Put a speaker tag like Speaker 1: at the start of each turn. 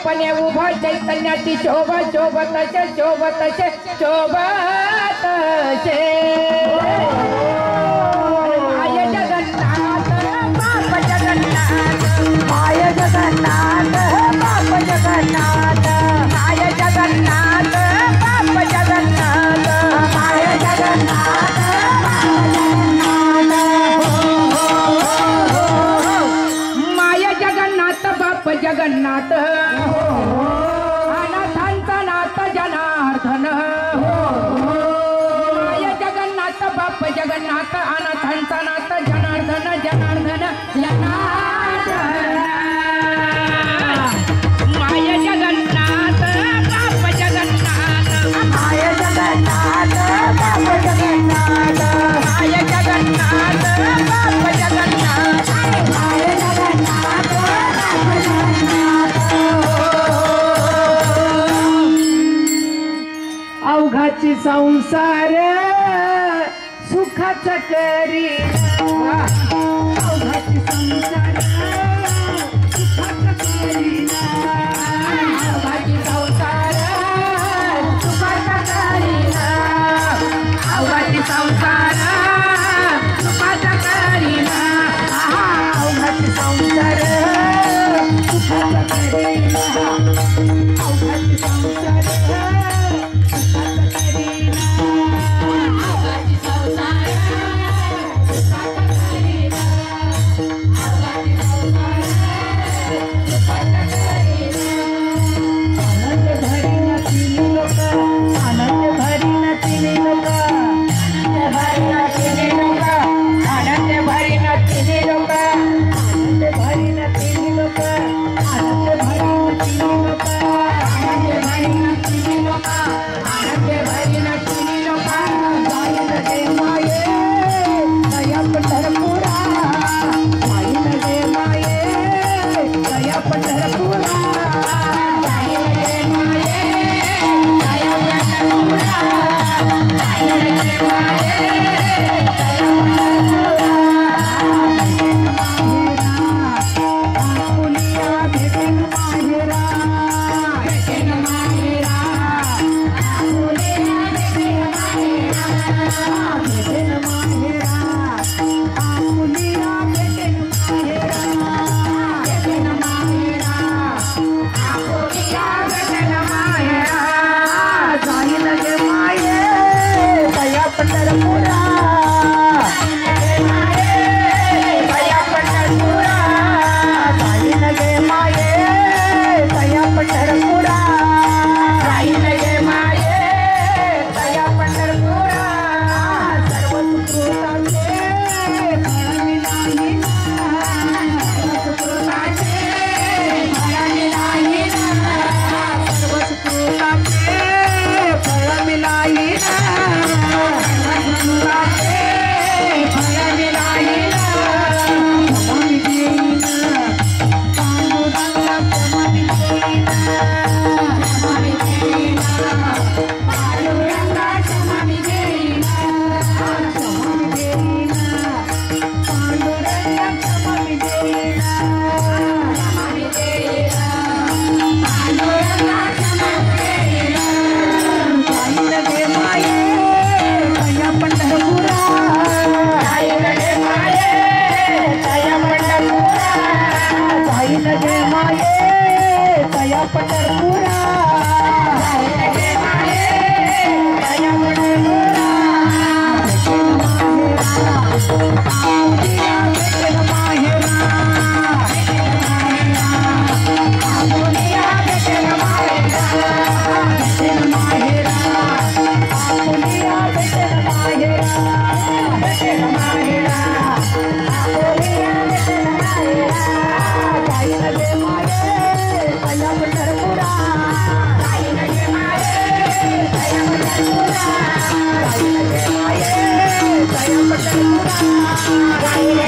Speaker 1: पणे उभा चैतन्याची शोभा शोभतचे शोभतचे शोभतचे माय जगन्नाथ बाप जगन्नाथ माय जगन्नाथ बाप जगन्नाथ माय जगन्नाथ बाप जगन्नाथ माय जगन्नाथ माय जगन्नाथ बाप जगन्नाथ अनाथांचा नाथ जनार्दन माय जगन्नाथ बाप जगन्नाथ अनाथांचा नाथ जनार्दन जनार्दन जनार्दन माय जगन्नाथ बाप जगन्नाथ माय जगन्नाथ बाप जगन्नाथ माय जगन्नाथ बाप जगन्नाथ माय जगन्नाथ अवघाची संसार सुखाचा करी अवघाची संसार सुखाचा करी अवघाची संसार सुखाचा करी अवघाची संसार सुखाचा करी अवघाची संसार सुखाचा करी अवघाची संसार
Speaker 2: Bye.
Speaker 1: गाई